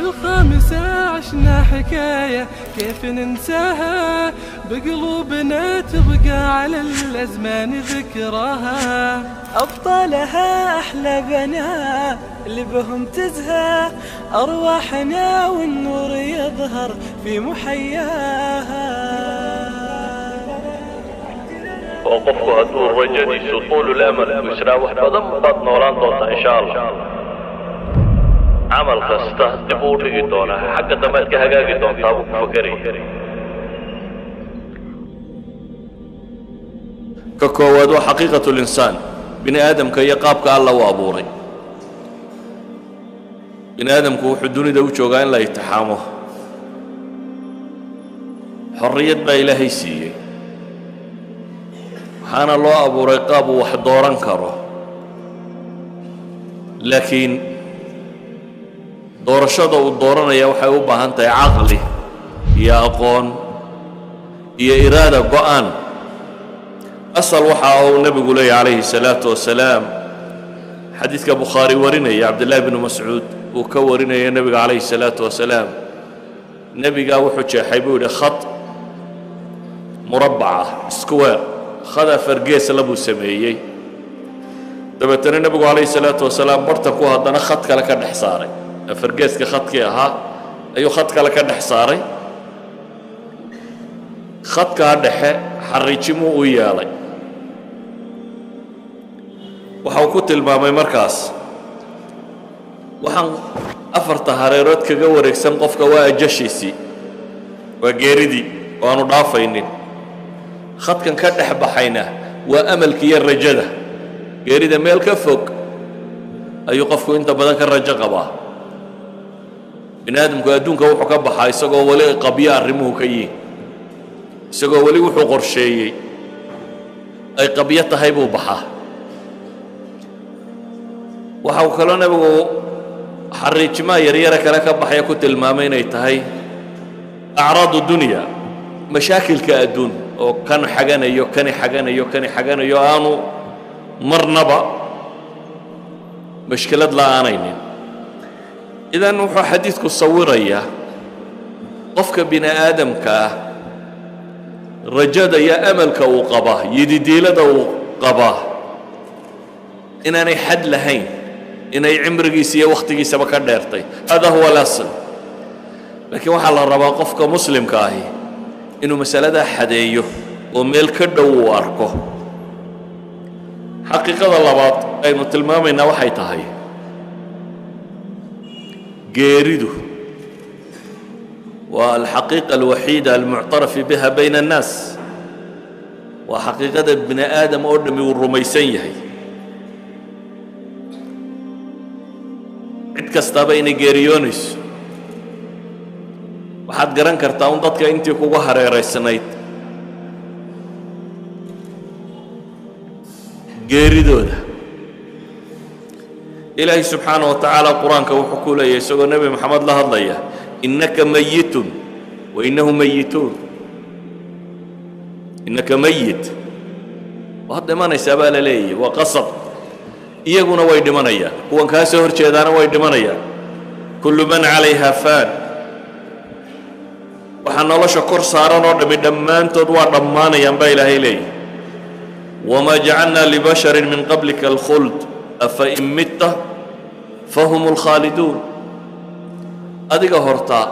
الخامسة عشنا حكاية كيف ننساها، بقلوبنا تبقى على الأزمان ذكراها. أبطالها أحلى بنا اللي بهم تزهى أرواحنا، والنور يظهر في محياها. وقفوا هدو الرجل سطول الأمل ويسراوح بضم نوران دوتا إن شاء الله. عمل قصته دبور إيدونا حق دمالك هقاقي دون طابق فكري. ككواد وحقيقة الإنسان بني آدم كي يقابك الله وأبوري. بني آدم كو حدوني دو جوغان لا يتحامه. حرية با إلهي سيئي. حان الله أبوري قابو وحدوران كارو. لكن doorashada uu dooranaya waxay u baahan tahay caqli iyo aqoon iyo iraada go'aan. asal waxa uu nabigu leeyahay calayhi salaatu wasalaam xadiidka bukhaari warinaya cabdullaahi bnu mascuud uu ka warinaya nabiga calayhi salaatu wasalaam. nabigaa wuxuu jeexay buu yidhi khad murabbaca square khada fargees labuu sameeyey. dabeetana nabigu calayhi salaatu wasalaam bartanku haddana khad kale ka dhex saaray. fargeeska khadkii ahaa ayuu khad kale ka dhex saaray. khadkaa dhexe xariijimuu u yeelay. waxa uu ku tilmaamay markaas waxaan afarta hareerood kaga wareegsan qofka waa ajashiisii, waa geeridii oo aanu dhaafaynin. khadkan ka dhex baxayna waa amalka iyo rajada. geerida meel ka fog ayuu qofku inta badan ka rajo qabaa. bini aadamku adduunka wuxuu ka baxaa isagoo weli qabyo arrimuhu ka yihin, isagoo weli wuxuu qorsheeyey ay qabyo tahay buu baxaa. waxa uu kaloo nabigu xariijimaa yaryara kale ka baxaya ku tilmaamay inay tahay acraadu dunya, mashaakilka adduun oo kan xaganayo kani xaganayo kani xaganayo aanu marnaba mashkilad la'aanaynin. idan wuxuu xadiidku sawirayaa qofka bini aadamka ah rajada iyo amalka uu qabaa, yididiilada uu qabaa inaanay xad lahayn, inay cimrigiisa iyo wakhtigiisaba ka dheertay. hada huwa alasl. laakiin waxaa la rabaa qofka muslimka ahi inuu masaladaa xadeeyo oo meel ka dhow uu arko. xaqiiqada labaad aynu tilmaamaynaa waxay tahay geeridu waa alxaqiiqa alwaxiida almuctarafi biha bayna annaas. waa xaqiiqada bini aadam oo dhammi uu rumaysan yahay. cid kastaaba inay geeriyoonayso. waxaad garan kartaa un dadka intii kugu hareeraysnayd geeridooda. ilaahay subxaanaه wa tacaala qur-aanka wuxuu ku leeyahay isagoo nebi moxamed la hadlaya innaka mayitun wa innahum mayituun. innaka mayit waad dhimanaysaa baa la leeyahay, waa qasab. iyaguna way dhimanayaan, kuwan kaa soo hor jeedaana way dhimanayaan. kullu man calayha faan. waxaa nolosha kor saaran oo dhammi dhammaantood waa dhammaanayaan baa ilaahay leeyahay. wamaa jacalnaa libasharin min qablika alkhuld afa in mitta fahum alkhaaliduun. adiga hortaa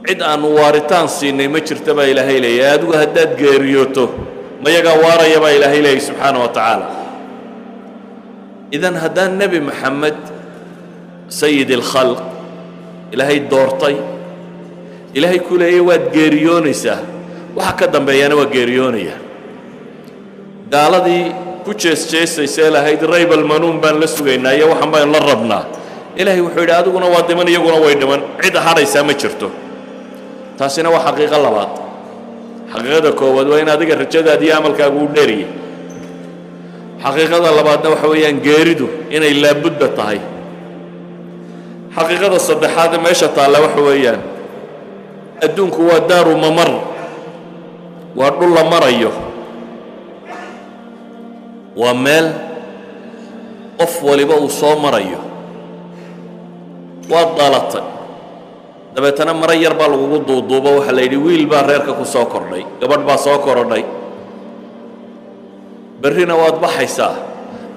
cid aanu waaritaan siinay ma jirta baa ilaahay leeyahay. adigu haddaad geeriyooto mayagaa waaraya baa ilaahay leeyahay subxaana wa tacaala. idan haddaan nebi maxamed sayid alkhalq ilaahay doortay, ilaahay ku leeyay waad geeriyoonaysaa, waxa ka dambeeyana waa geeriyoonaya. gaaladii ku jeesjeesaysee lahayd rayb almanuun baan la sugaynaa iyo waxaan baynu la rabnaa, ilaahay wuxuu yidhi adiguna waa dhiman iyaguna way dhiman, cid hadhaysaa ma jirto. taasina waa xaqiiqo labaad. xaqiiqada koowaad waa in adiga rajadaada iyo amalkaagu u dheeriyey. xaqiiqada labaadna waxa weeyaan geeridu inay laabudda tahay. xaqiiqada saddexaad meesha taalla waxa weeyaan adduunku waa daaru mamar, waa dhul la marayo, waa meel qof waliba uu soo marayo. waad dhalatay dabeetana mara yar baa lagugu duuduubo waxaa la yidhi wiil baa reerka ku soo kordhay gabadh baa soo korodhay berrina waad baxaysaa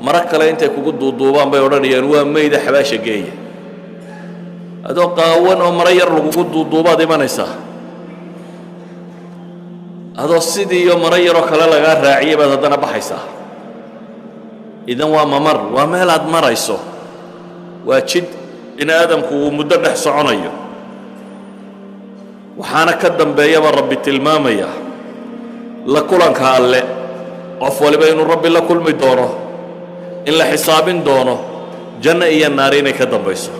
mara kale intay kugu duuduubaan bay odhanayaan waa mayda xabaasha geeya adoo qaawan oo mara yar lagugu duuduubaad imanaysaa adoo sidii iyo mara yaroo kale lagaa raaciyay baad haddana baxaysaa idan waa mamar waa meel aad marayso waa jid bini aadamku uu muddo dhex soconayo waxaana ka dambeeyaba rabbi tilmaamaya la kulanka alle qof waliba inuu rabbi la kulmi doono in la xisaabin doono janno iyo naar inay ka dambayso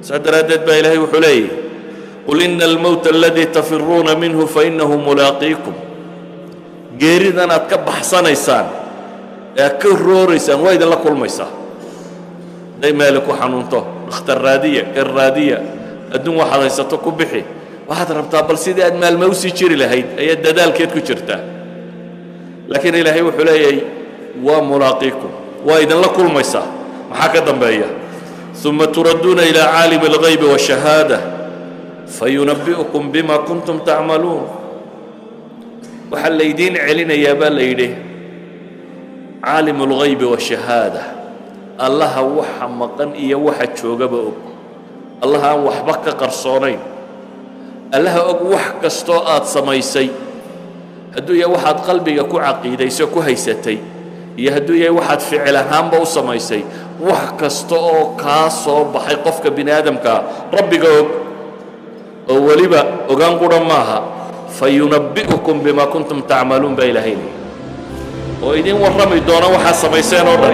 saa daraaddeed baa ilaahay wuxuu leeyahy qul ina almowta aladii tafiruuna minhu fainahu mulaaqiikum geeridan aad ka baxsanaysaan ee aad ka rooraysaan waa idinla kulmaysaa hadday meeli ku xanuunto dhakhtar raadiya kan raadiya adduun waxaad haysato ku bixi waxaad rabtaa bal sidii aad maalma u sii jiri lahayd ayaad dadaalkeed ku jirtaa laakiin ilaahay wuxuu leeyahay waa mulaaqiikum waa idinla kulmaysaa maxaa ka dambeeya uma turadduuna ilaa caalimi alghaybi waashahaada fayunabbi'ukum bima kuntum tacmaluun waxaa laydiin celinayaa baa la yidhi caalimu alghaybi waashahaada allaha waxa maqan iyo waxa joogaba og allaha aan waxba ka qarsoonayn allaha og wax kastoo aad samaysay hadduu yahay waxaad qalbiga ku caqiidayso ku haysatay iyo hadduu yahay waxaad ficil ahaanba u samaysay wax kasta oo kaa soo baxay qofka bini aadamkaa rabbiga og oo weliba ogaan qura maaha fayunabbi'ukum bima kuntum tacmaluun baa ilaahay leeyahy oo idin warrami doona waxaad samayseen oo dhan